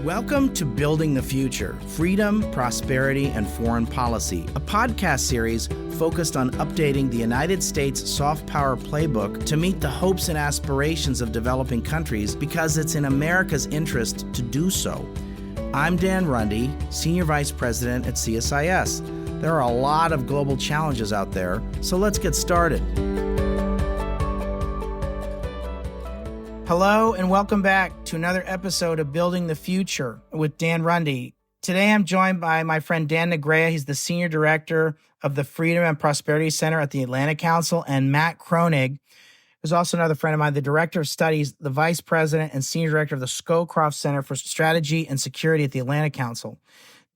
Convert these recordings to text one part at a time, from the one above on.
Welcome to Building the Future, Freedom, Prosperity, and Foreign Policy, a podcast series focused on updating the United States soft power playbook to meet the hopes and aspirations of developing countries because it's in America's interest to do so. I'm Dan Runde, Senior Vice President at CSIS. There are a lot of global challenges out there, so let's get started. Hello and welcome back to another episode of Building the Future with Dan Runde. Today I'm joined by my friend Dan Negrea. He's the Senior Director of the Freedom and Prosperity Center at the Atlantic Council, and Matt Kroenig, who's also another friend of mine, the Director of Studies, the Vice President and Senior Director of the Scowcroft Center for Strategy and Security at the Atlantic Council.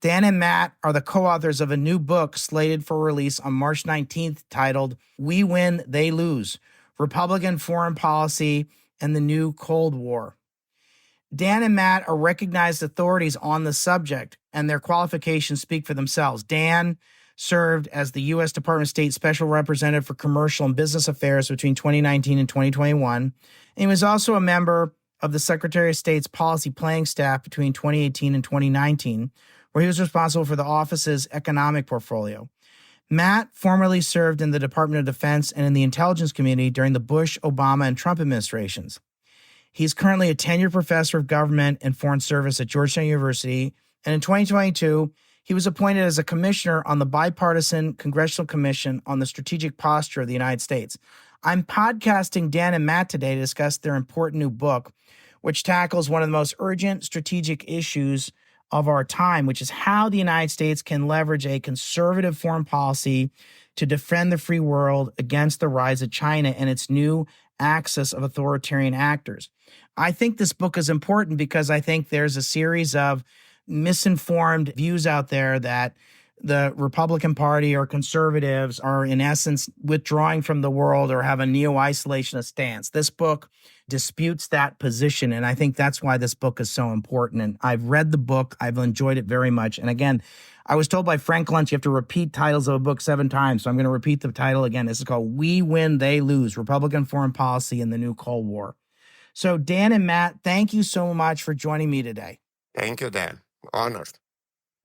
Dan and Matt are the co-authors of a new book slated for release on March 19th titled We Win, They Lose, Republican Foreign Policy and the New Cold War. Dan and Matt are recognized authorities on the subject, and their qualifications speak for themselves. Dan served as the U.S. Department of State Special Representative for Commercial and Business Affairs between 2019 and 2021. And he was also a member of the Secretary of State's Policy Planning Staff between 2018 and 2019, where he was responsible for the office's economic portfolio. Matt formerly served in the Department of Defense and in the intelligence community during the Bush, Obama, and Trump administrations. He's currently a tenured professor of government and foreign service at Georgetown University, and in 2022, he was appointed as a commissioner on the Bipartisan Congressional Commission on the Strategic Posture of the United States. I'm podcasting Dan and Matt today to discuss their important new book, which tackles one of the most urgent strategic issues of our time, which is how the United States can leverage a conservative foreign policy to defend the free world against the rise of China and its new axis of authoritarian actors. I think this book is important because I think there's a series of misinformed views out there that the Republican Party or conservatives are in essence withdrawing from the world or have a neo-isolationist stance. This book disputes that position, and I think that's why this book is so important. And I've read the book. I've enjoyed it very much. And again, I was told by Frank Luntz you have to repeat titles of a book 7 times, so I'm going to repeat the title again. This is called We Win, They Lose, Republican Foreign Policy and the New Cold War. So Dan and Matt, thank you so much for joining me today. Thank you, Dan. Honored.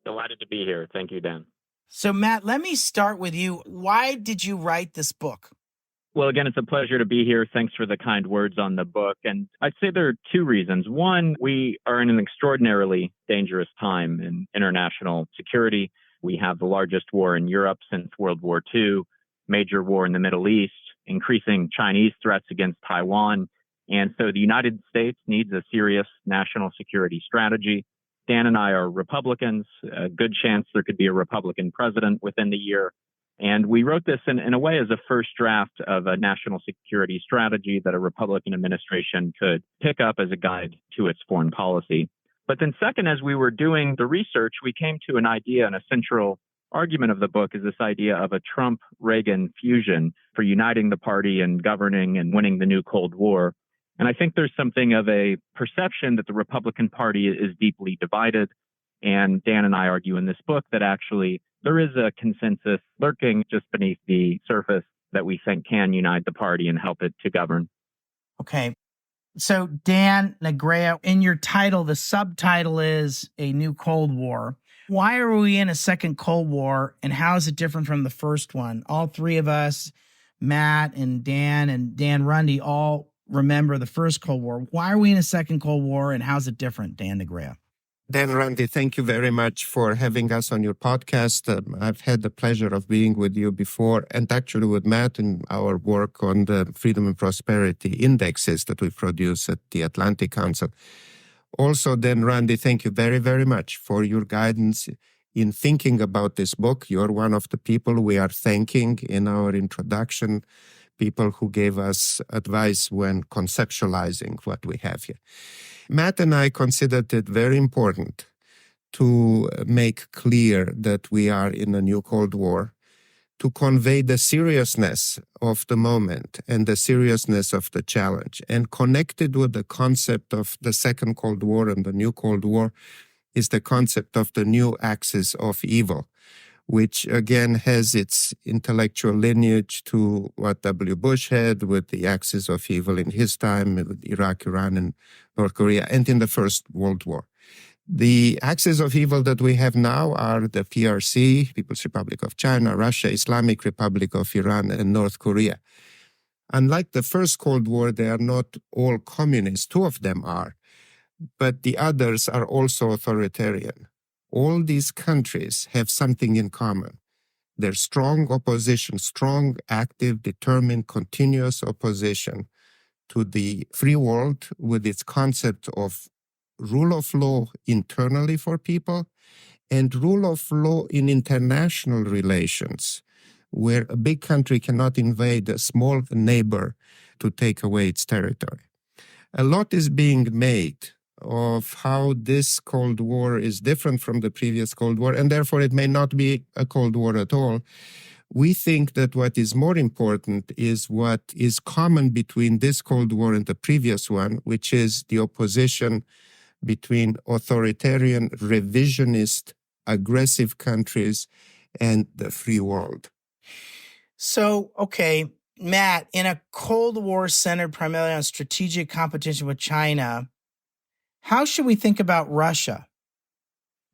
Delighted to be here. Thank you, Dan. So Matt, let me start with you. Why did you write this book? Well, again, it's a pleasure to be here. Thanks for the kind words on the book. And I'd say there are 2 reasons. One, we are in an extraordinarily dangerous time in international security. We have the largest war in Europe since World War II, major war in the Middle East, increasing Chinese threats against Taiwan. And so the United States needs a serious national security strategy. Dan and I are Republicans, a good chance there could be a Republican president within the year. And we wrote this in a way as a first draft of a national security strategy that a Republican administration could pick up as a guide to its foreign policy. But then second, as we were doing the research, we came to an idea, and a central argument of the book is this idea of a Trump-Reagan fusion for uniting the party and governing and winning the new Cold War. And I think there's something of a perception that the Republican Party is deeply divided. And Dan and I argue in this book that actually there is a consensus lurking just beneath the surface that we think can unite the party and help it to govern. Okay. So Dan Negrea, in your title, the subtitle is A New Cold War. Why are we in a second Cold War, and how is it different from the first one? All 3 of us, Matt and Dan Runde, all remember the first Cold War. Why are we in a second Cold War, and how's it different, Dan Negrea? Dan Runde, thank you very much for having us on your podcast. I've had the pleasure of being with you before, and actually with Matt in our work on the Freedom and Prosperity indexes that we produce at the Atlantic Council. Also, Dan Runde, thank you very, very much for your guidance in thinking about this book. You're one of the people we are thanking in our introduction, people who gave us advice when conceptualizing what we have here. Matt and I considered it very important to make clear that we are in a new Cold War, to convey the seriousness of the moment and the seriousness of the challenge. And connected with the concept of the second Cold War and the new Cold War is the concept of the new axis of evil, which again has its intellectual lineage to what W. Bush had with the axis of evil in his time with Iraq, Iran, and North Korea, and in the First World War. The axis of evil that we have now are the PRC, People's Republic of China, Russia, Islamic Republic of Iran, and North Korea. Unlike the first Cold War, they are not all communist. Two of them are, but the others are also authoritarian. All these countries have something in common. Their strong opposition, strong, active, determined, continuous opposition to the free world with its concept of rule of law internally for people and rule of law in international relations, where a big country cannot invade a small neighbor to take away its territory. A lot is being made of how this Cold War is different from the previous Cold War, and therefore it may not be a Cold War at all. We think that what is more important is what is common between this Cold War and the previous one, which is the opposition between authoritarian, revisionist, aggressive countries and the free world. So, okay, Matt, in a Cold War centered primarily on strategic competition with China, how should we think about Russia?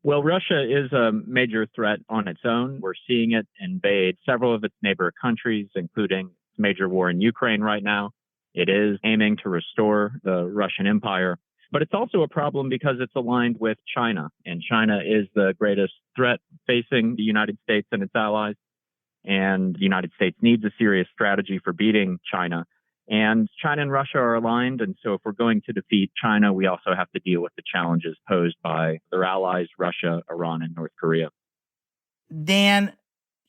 Well, Russia is a major threat on its own. We're seeing it invade several of its neighbor countries, including its major war in Ukraine right now. It is aiming to restore the Russian Empire. But it's also a problem because it's aligned with China, and China is the greatest threat facing the United States and its allies. And the United States needs a serious strategy for beating China. And China and Russia are aligned. And so if we're going to defeat China, we also have to deal with the challenges posed by their allies, Russia, Iran, and North Korea. Dan,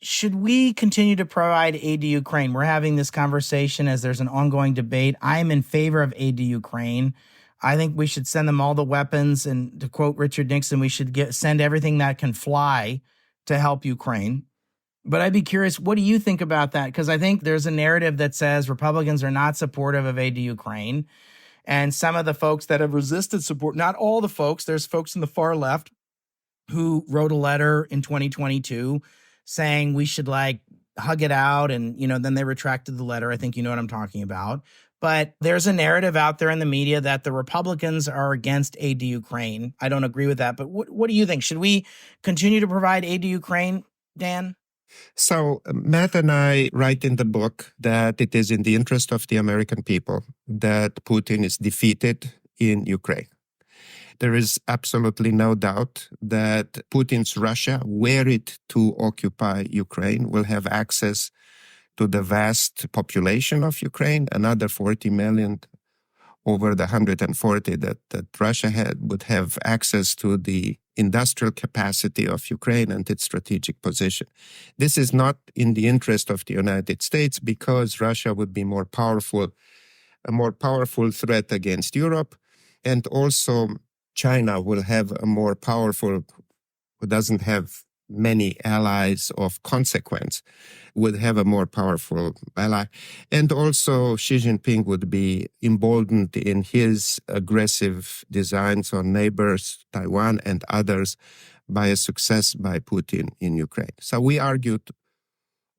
should we continue to provide aid to Ukraine? We're having this conversation as there's an ongoing debate. I am in favor of aid to Ukraine. I think we should send them all the weapons. And to quote Richard Nixon, we should send everything that can fly to help Ukraine. But I'd be curious, what do you think about that? Because I think there's a narrative that says Republicans are not supportive of aid to Ukraine. And some of the folks that have resisted support, not all the folks, there's folks in the far left who wrote a letter in 2022 saying we should hug it out. And, then they retracted the letter. I think you know what I'm talking about. But there's a narrative out there in the media that the Republicans are against aid to Ukraine. I don't agree with that. But what do you think? Should we continue to provide aid to Ukraine, Dan? So Matt and I write in the book that it is in the interest of the American people that Putin is defeated in Ukraine. There is absolutely no doubt that Putin's Russia, were it to occupy Ukraine, will have access to the vast population of Ukraine, another 40 million over the 140 that Russia would have access to the industrial capacity of Ukraine and its strategic position. This is not in the interest of the United States because Russia would be a more powerful threat against Europe, and also China will have a more powerful, who doesn't have many allies of consequence, would have a more powerful ally. And also Xi Jinping would be emboldened in his aggressive designs on neighbors, Taiwan and others, by a success by Putin in Ukraine. So we argued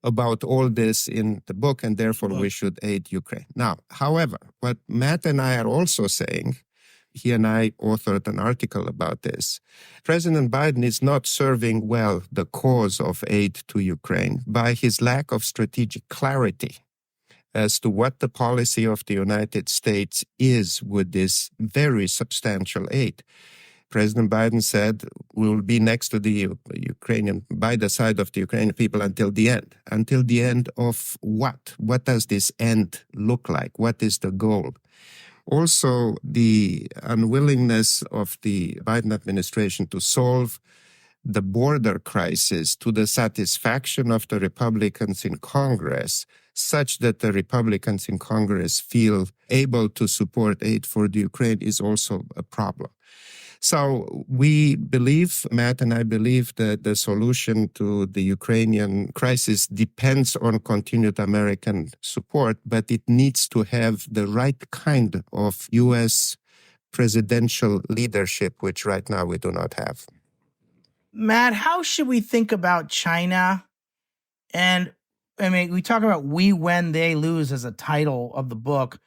about all this in the book, and therefore we should aid Ukraine. Now, however, what Matt and I are also saying, he and I authored an article about this. President Biden is not serving well the cause of aid to Ukraine by his lack of strategic clarity as to what the policy of the United States is with this very substantial aid. President Biden said, we will be next to the Ukrainian, by the side of the Ukrainian people until the end. Until the end of what? What does this end look like? What is the goal? Also, the unwillingness of the Biden administration to solve the border crisis to the satisfaction of the Republicans in Congress, such that the Republicans in Congress feel able to support aid for the Ukraine, is also a problem. So we believe, Matt and I believe, that the solution to the Ukrainian crisis depends on continued American support, but it needs to have the right kind of U.S. presidential leadership, which right now we do not have. Matt, how should we think about China? And I mean, we talk about we win, they lose as a title of the book.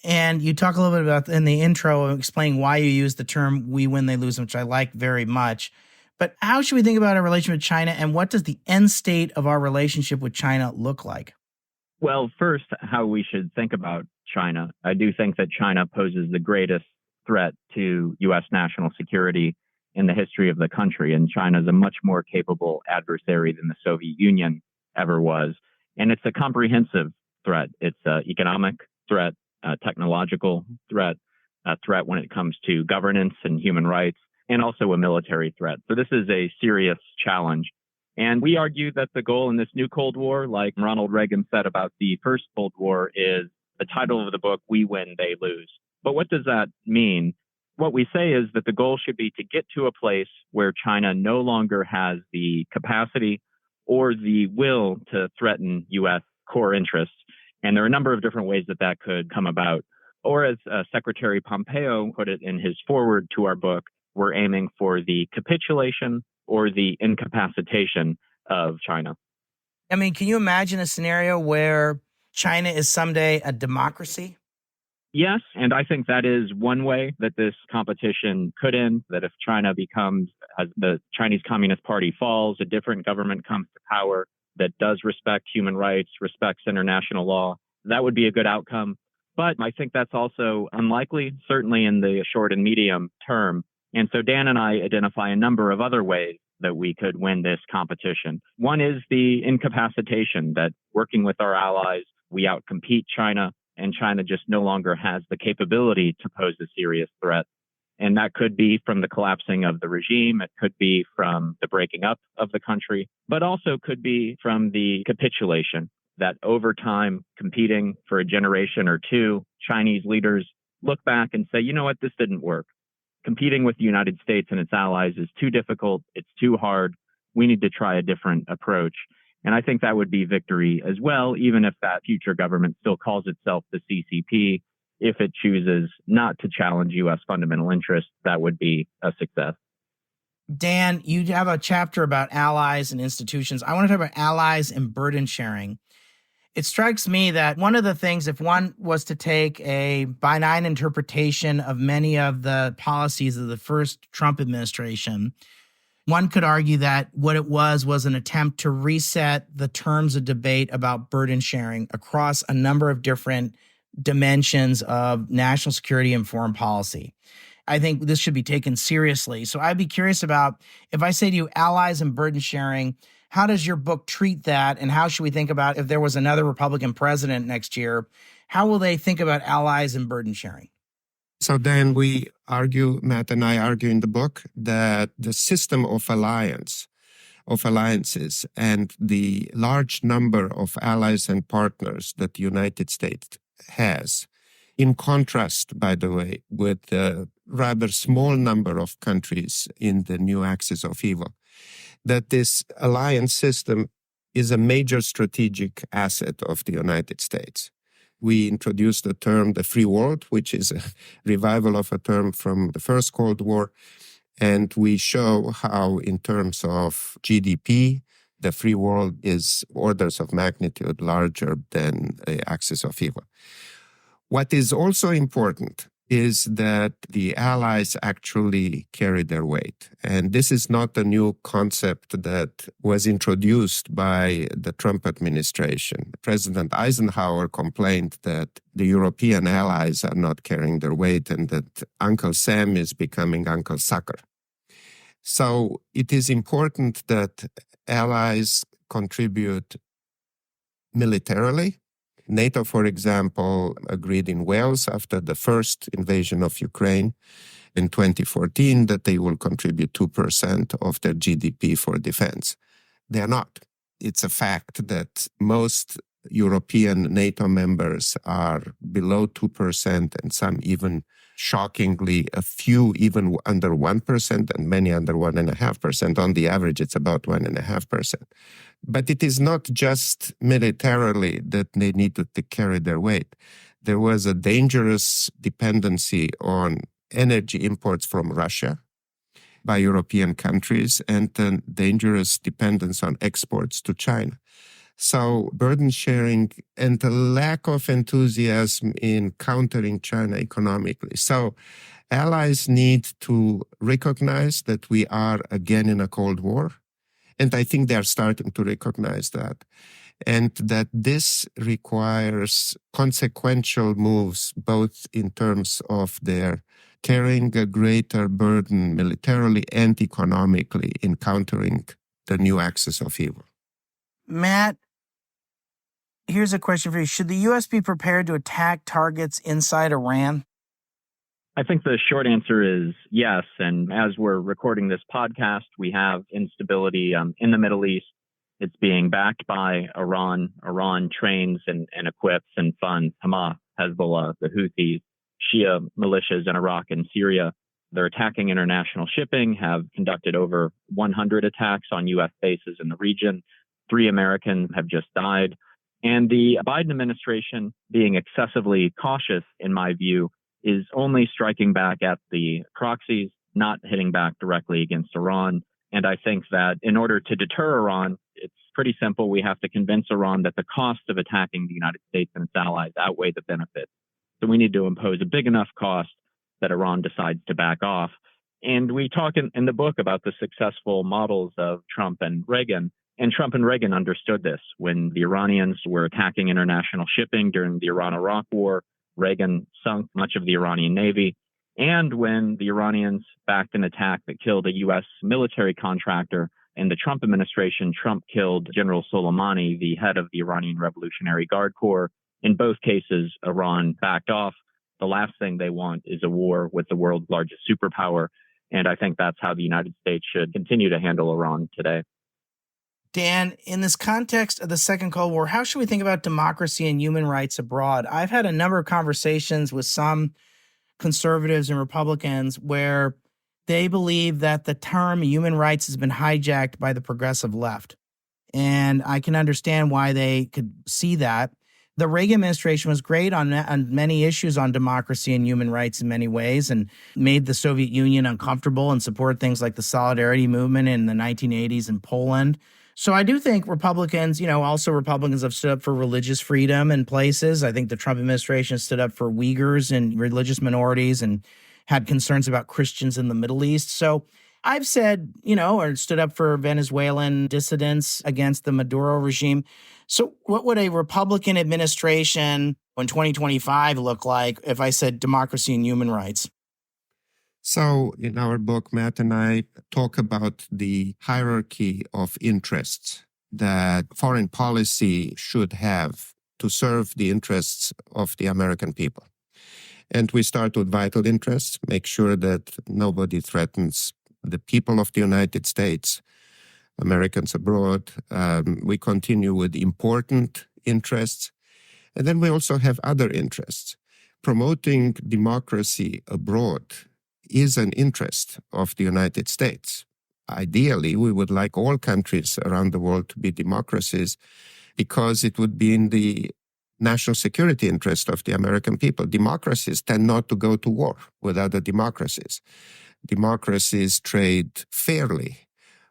And you talk a little bit about in the intro, explaining why you use the term "we win, they lose," which I like very much. But how should we think about our relationship with China, and what does the end state of our relationship with China look like? Well, first, how we should think about China. I do think that China poses the greatest threat to U.S. national security in the history of the country. And China is a much more capable adversary than the Soviet Union ever was. And it's a comprehensive threat. It's an economic threat, a technological threat, a threat when it comes to governance and human rights, and also a military threat. So this is a serious challenge. And we argue that the goal in this new Cold War, like Ronald Reagan said about the first Cold War, is the title of the book, We Win, They Lose. But what does that mean? What we say is that the goal should be to get to a place where China no longer has the capacity or the will to threaten U.S. core interests. And there are a number of different ways that that could come about. Or as Secretary Pompeo put it in his foreword to our book, we're aiming for the capitulation or the incapacitation of China. I mean, can you imagine a scenario where China is someday a democracy? Yes, and I think that is one way that this competition could end, that if China becomes, as the Chinese Communist Party falls, a different government comes to power that does respect human rights, respects international law, that would be a good outcome. But I think that's also unlikely, certainly in the short and medium term. And so Dan and I identify a number of other ways that we could win this competition. One is the incapacitation, that working with our allies, we outcompete China, and China just no longer has the capability to pose a serious threat. And that could be from the collapsing of the regime. It could be from the breaking up of the country, but also could be from the capitulation, that over time, competing for a generation or two, Chinese leaders look back and say, you know what, this didn't work. Competing with the United States and its allies is too difficult. It's too hard. We need to try a different approach. And I think that would be victory as well, even if that future government still calls itself the CCP. If it chooses not to challenge U.S. fundamental interests, that would be a success. Dan, you have a chapter about allies and institutions. I want to talk about allies and burden sharing. It strikes me that one of the things, if one was to take a benign interpretation of many of the policies of the first Trump administration, one could argue that what it was an attempt to reset the terms of debate about burden sharing across a number of different dimensions of national security and foreign policy. I think this should be taken seriously. So I'd be curious about, if I say to you, allies and burden sharing, how does your book treat that? And how should we think about, if there was another Republican president next year, how will they think about allies and burden sharing? So then we argue, Matt and I argue in the book, that the system of alliances and the large number of allies and partners that the United States has, in contrast, by the way, with the rather small number of countries in the new axis of evil, that this alliance system is a major strategic asset of the United States. We introduced the term the free world, which is a revival of a term from the first Cold War. And we show how, in terms of GDP, the free world is orders of magnitude larger than the axis of evil. What is also important is that the allies actually carry their weight. And this is not a new concept that was introduced by the Trump administration. President Eisenhower complained that the European allies are not carrying their weight and that Uncle Sam is becoming Uncle Sucker. So it is important that allies contribute militarily. NATO, for example, agreed in Wales after the first invasion of Ukraine in 2014 that they will contribute 2% of their GDP for defense. They are not. It's a fact that most European NATO members are below 2%, and some even, shockingly, a few even under 1% and many under 1.5%. On the average, it's about 1.5%. But it is not just militarily that they need to carry their weight. There was a dangerous dependency on energy imports from Russia by European countries and a dangerous dependence on exports to China. So burden sharing and the lack of enthusiasm in countering China economically. So allies need to recognize that we are again in a Cold War. And I think they are starting to recognize that. And that this requires consequential moves, both in terms of their carrying a greater burden militarily and economically in countering the new axis of evil. Matt, here's a question for you. Should the U.S. be prepared to attack targets inside Iran? I think the short answer is yes. And as we're recording this podcast, we have instability in the Middle East. It's being backed by Iran. Iran trains and equips and funds Hamas, Hezbollah, the Houthis, Shia militias in Iraq and Syria. They're attacking international shipping, have conducted over 100 attacks on U.S. bases in the region. 3 Americans have just died. And the Biden administration, being excessively cautious, in my view, is only striking back at the proxies, not hitting back directly against Iran. And I think that in order to deter Iran, it's pretty simple. We have to convince Iran that the cost of attacking the United States and its allies outweigh the benefits. So we need to impose a big enough cost that Iran decides to back off. And we talk in the book about the successful models of Trump and Reagan. And Trump and Reagan understood this. When the Iranians were attacking international shipping during the Iran-Iraq War, Reagan sunk much of the Iranian Navy. And when the Iranians backed an attack that killed a U.S. military contractor in the Trump administration, Trump killed General Soleimani, the head of the Iranian Revolutionary Guard Corps. In both cases, Iran backed off. The last thing they want is a war with the world's largest superpower. And I think that's how the United States should continue to handle Iran today. Dan, in this context of the Second Cold War, how should we think about democracy and human rights abroad? I've had a number of conversations with some conservatives and Republicans where they believe that the term human rights has been hijacked by the progressive left. And I can understand why they could see that. The Reagan administration was great on many issues on democracy and human rights in many ways and made the Soviet Union uncomfortable and supported things like the Solidarity movement in the 1980s in Poland. So I do think Republicans, also Republicans have stood up for religious freedom in places. I think the Trump administration stood up for Uyghurs and religious minorities and had concerns about Christians in the Middle East. So I've said, or stood up for Venezuelan dissidents against the Maduro regime. So what would a Republican administration in 2025 look like if I said democracy and human rights? So in our book, Matt and I talk about the hierarchy of interests that foreign policy should have to serve the interests of the American people. And we start with vital interests, make sure that nobody threatens the people of the United States, Americans abroad. We continue with important interests. And then we also have other interests. Promoting democracy abroad is an interest of the United States. Ideally, we would like all countries around the world to be democracies because it would be in the national security interest of the American people. Democracies tend not to go to war with other democracies. Democracies trade fairly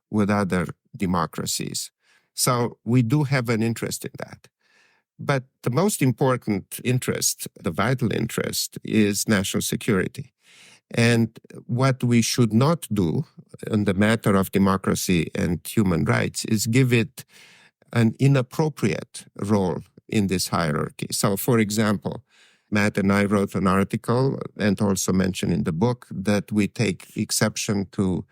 with other democracies. So we do have an interest in that. But the most important interest, the vital interest, is national security. And what we should not do in the matter of democracy and human rights is give it an inappropriate role in this hierarchy. So, for example, Matt and I wrote an article and also mentioned in the book that we take exception to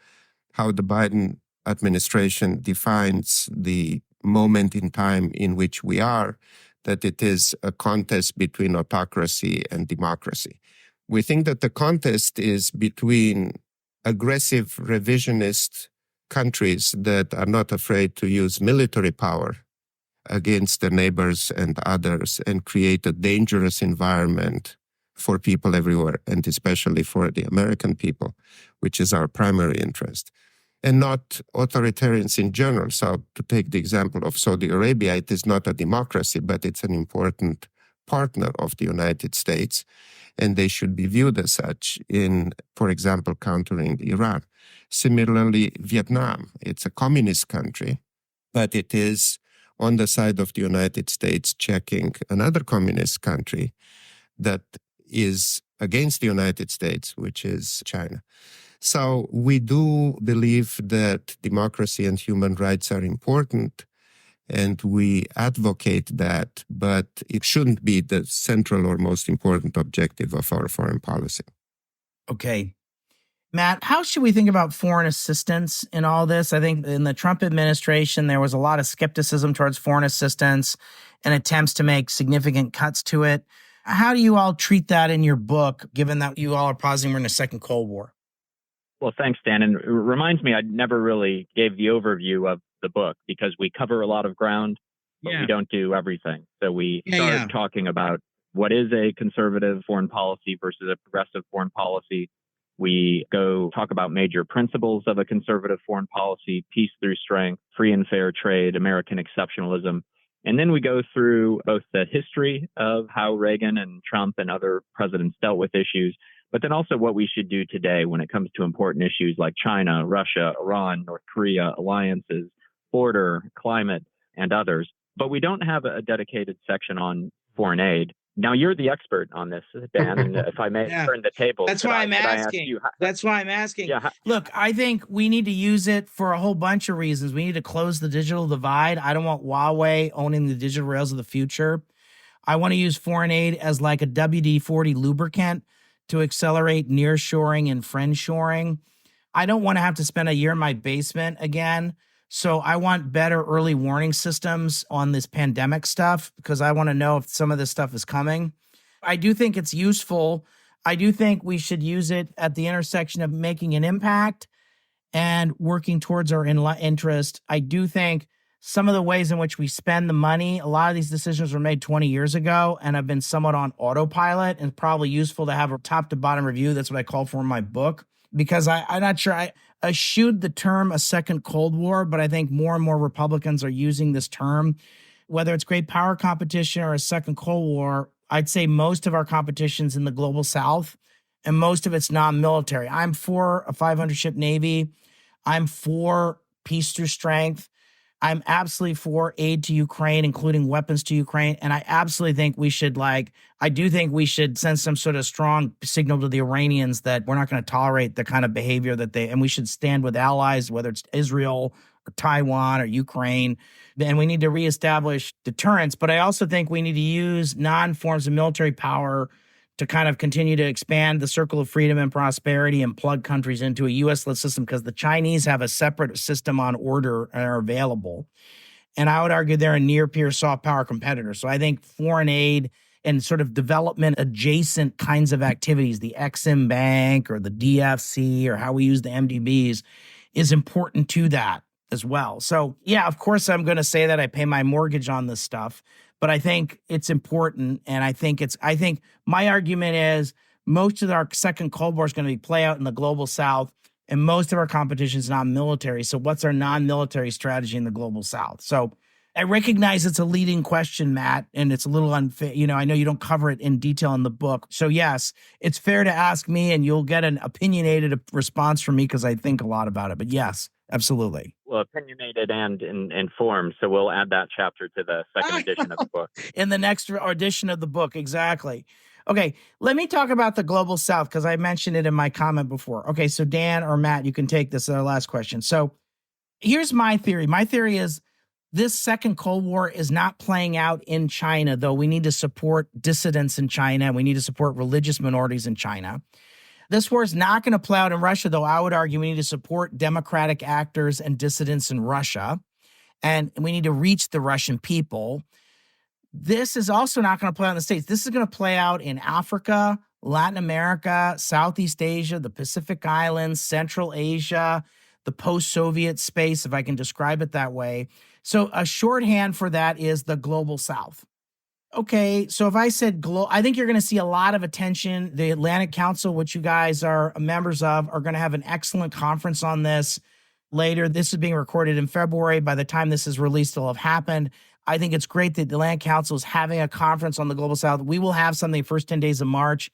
how the Biden administration defines the moment in time in which we are, that it is a contest between autocracy and democracy. We think that the contest is between aggressive revisionist countries that are not afraid to use military power against their neighbors and others and create a dangerous environment for people everywhere, and especially for the American people, which is our primary interest, and not authoritarians in general. So to take the example of Saudi Arabia, it is not a democracy, but it's an important partner of the United States, and they should be viewed as such in, for example, countering Iran. Similarly, Vietnam, it's a communist country, but it is on the side of the United States checking another communist country that is against the United States, which is China. So we do believe that democracy and human rights are important, and we advocate that, but it shouldn't be the central or most important objective of our foreign policy. Okay. Matt, how should we think about foreign assistance in all this? I think in the Trump administration, there was a lot of skepticism towards foreign assistance and attempts to make significant cuts to it. How do you all treat that in your book, given that you all are positing we're in a second Cold War? Well, thanks, Dan. And it reminds me, I never really gave the overview of the book because we cover a lot of ground, but we don't do everything. So we start talking about what is a conservative foreign policy versus a progressive foreign policy. We go talk about major principles of a conservative foreign policy: peace through strength, free and fair trade, American exceptionalism. And then we go through both the history of how Reagan and Trump and other presidents dealt with issues, but then also what we should do today when it comes to important issues like China, Russia, Iran, North Korea, alliances, border, climate, and others. But we don't have a dedicated section on foreign aid. Now, you're the expert on this, Dan, and if I may turn the table. That's why I'm asking. That's why I'm asking. Look, I think we need to use it for a whole bunch of reasons. We need to close the digital divide. I don't want Huawei owning the digital rails of the future. I want to use foreign aid as like a WD-40 lubricant to accelerate nearshoring and friendshoring. I don't want to have to spend a year in my basement again. So I want better early warning systems on this pandemic stuff because I want to know if some of this stuff is coming. I do think it's useful. I do think we should use it at the intersection of making an impact and working towards our interest. I do think some of the ways in which we spend the money, a lot of these decisions were made 20 years ago and have been somewhat on autopilot, and probably useful to have a top to bottom review. That's what I call for in my book, because I'm not sure I eschewed the term a second Cold War, but I think more and more Republicans are using this term. Whether it's great power competition or a second Cold War, I'd say most of our competition's in the global South, and most of it's non-military. I'm for a 500-ship Navy. I'm for peace through strength. I'm absolutely for aid to Ukraine, including weapons to Ukraine. And I absolutely think we should send some sort of strong signal to the Iranians that we're not going to tolerate the kind of behavior and we should stand with allies, whether it's Israel or Taiwan or Ukraine. And we need to reestablish deterrence. But I also think we need to use non-forms of military power to kind of continue to expand the circle of freedom and prosperity and plug countries into a U.S.-led system, because the Chinese have a separate system on order and are available. And I would argue they're a near-peer soft power competitor. So I think foreign aid and sort of development adjacent kinds of activities, the Exim Bank or the DFC or how we use the MDBs, is important to that as well. So yeah, of course I'm going to say that I pay my mortgage on this stuff, but I think it's important. And I think my argument is most of our second Cold War is going to be play out in the global South, and most of our competition is non-military. So what's our non-military strategy in the global South? So I recognize it's a leading question, Matt, and it's a little unfair. I know you don't cover it in detail in the book. So yes, it's fair to ask me, and you'll get an opinionated response from me because I think a lot about it. But yes, absolutely. Well, opinionated and informed. So we'll add that chapter to the second edition of the book. In the next edition of the book, exactly. Okay, let me talk about the global South because I mentioned it in my comment before. Okay, so Dan or Matt, you can take this as our last question. So here's my theory. My theory is this second Cold War is not playing out in China, though we need to support dissidents in China. We need to support religious minorities in China. This war is not going to play out in Russia, though I would argue we need to support democratic actors and dissidents in Russia, and we need to reach the Russian people. This is also not going to play out in the States. This is going to play out in Africa, Latin America, Southeast Asia, the Pacific Islands, Central Asia, the post-Soviet space, if I can describe it that way. So a shorthand for that is the global South. Okay, so if I said I think you're going to see a lot of attention. The Atlantic Council, which you guys are members of, are going to have an excellent conference on this later. This is being recorded in February. By the time this is released, it'll have happened. I think it's great that the Atlantic Council is having a conference on the global South. We will have something first 10 days of March,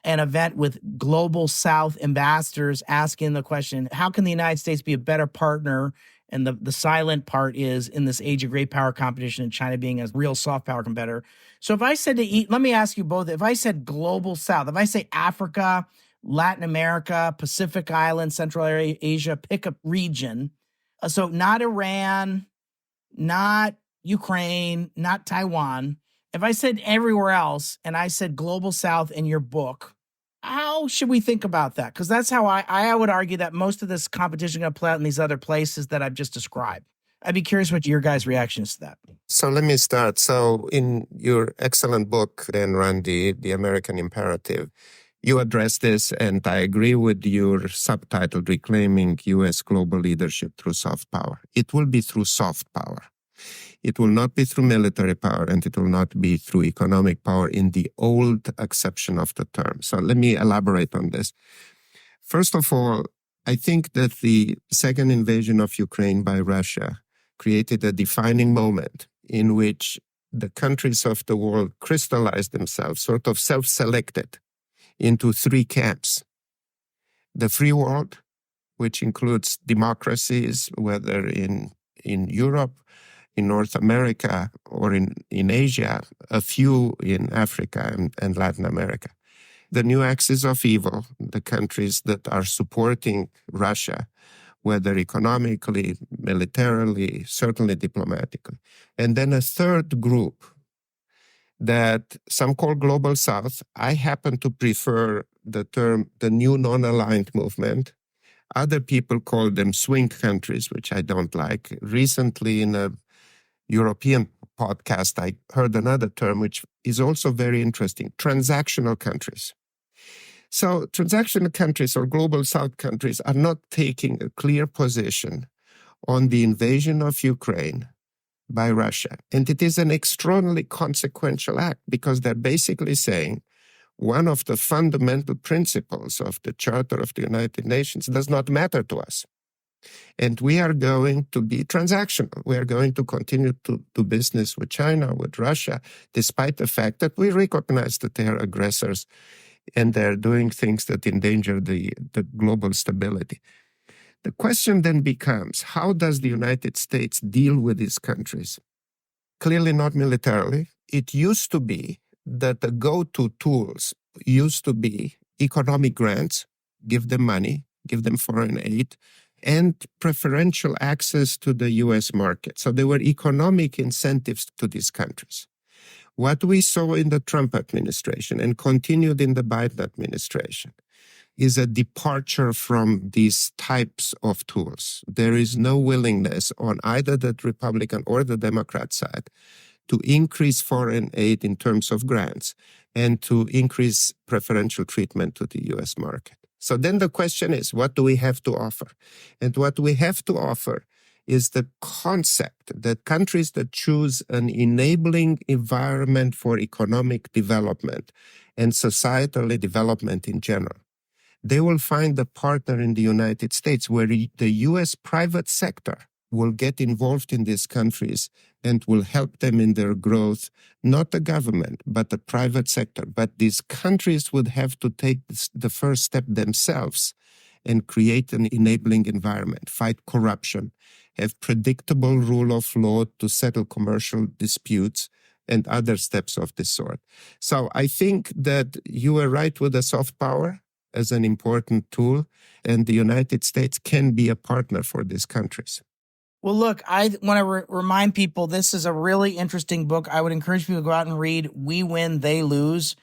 an event with global South ambassadors asking the question, how can the United States be a better partner And the silent part is in this age of great power competition and China being a real soft power competitor. So if I said let me ask you both, if I said global south, if I say Africa, Latin America, Pacific Islands, Central Asia, pick a region. So not Iran, not Ukraine, not Taiwan. If I said everywhere else and I said global south in your book, how should we think about that? Because that's how I would argue that most of this competition is going to play out in these other places that I've just described. I'd be curious what your guys' reaction is to that. So let me start. So in your excellent book, Dan Randy, The American Imperative, you address this, and I agree with your subtitle, Reclaiming U.S. Global Leadership Through Soft Power. It will be through soft power. It will not be through military power, and it will not be through economic power in the old acception of the term. So let me elaborate on this. First of all, I think that the second invasion of Ukraine by Russia created a defining moment in which the countries of the world crystallized themselves, sort of self-selected into three camps. The free world, which includes democracies, whether in Europe, in North America, or in Asia, a few in Africa and Latin America. The new axis of evil, the countries that are supporting Russia, whether economically, militarily, certainly diplomatically. And then a third group that some call Global South. I happen to prefer the term the new non-aligned movement. Other people call them swing countries, which I don't like. Recently, in a European podcast, I heard another term, which is also very interesting, transactional countries. So transactional countries or Global South countries are not taking a clear position on the invasion of Ukraine by Russia. And it is an extraordinarily consequential act because they're basically saying one of the fundamental principles of the Charter of the United Nations does not matter to us. And we are going to be transactional. We are going to continue to do business with China, with Russia, despite the fact that we recognize that they are aggressors and they're doing things that endanger the global stability. The question then becomes, how does the United States deal with these countries? Clearly not militarily. It used to be that the go-to tools used to be economic grants, give them money, give them foreign aid, and preferential access to the U.S. market. So there were economic incentives to these countries. What we saw in the Trump administration and continued in the Biden administration is a departure from these types of tools. There is no willingness on either the Republican or the Democrat side to increase foreign aid in terms of grants and to increase preferential treatment to the U.S. market. So then the question is, what do we have to offer? And what we have to offer is the concept that countries that choose an enabling environment for economic development and societal development in general, they will find a partner in the United States where the U.S. private sector will get involved in these countries and will help them in their growth, not the government, but the private sector. But these countries would have to take the first step themselves and create an enabling environment, fight corruption, have predictable rule of law to settle commercial disputes, and other steps of this sort. So I think that you were right with the soft power as an important tool, and the United States can be a partner for these countries. Well, look, I want to remind people this is a really interesting book. I would encourage people to go out and read We Win, They Lose,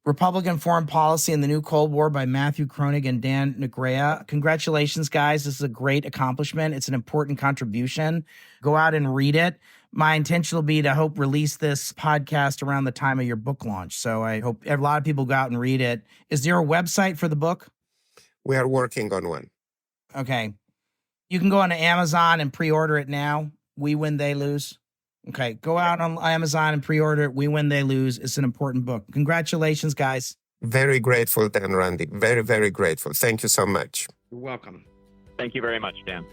Republican Foreign Policy in the New Cold War by Matthew Kroenig and Dan Negrea. Congratulations, guys. This is a great accomplishment. It's an important contribution. Go out and read it. My intention will be to hope release this podcast around the time of your book launch. So I hope a lot of people go out and read it. Is there a website for the book? We are working on one. Okay. You can go on to Amazon and pre-order it now. We Win, They Lose. Okay, go out on Amazon and pre-order it. We Win, They Lose. It's an important book. Congratulations, guys. Very grateful, Dan Randy. Very, very grateful. Thank you so much. You're welcome. Thank you very much, Dan.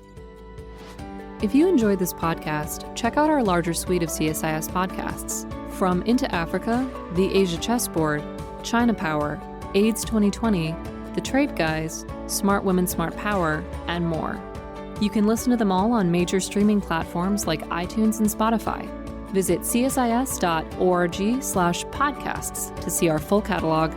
If you enjoyed this podcast, check out our larger suite of CSIS podcasts. From Into Africa, The Asia Chessboard, China Power, AIDS 2020, The Trade Guys, Smart Women, Smart Power, and more. You can listen to them all on major streaming platforms like iTunes and Spotify. Visit csis.org/podcasts to see our full catalog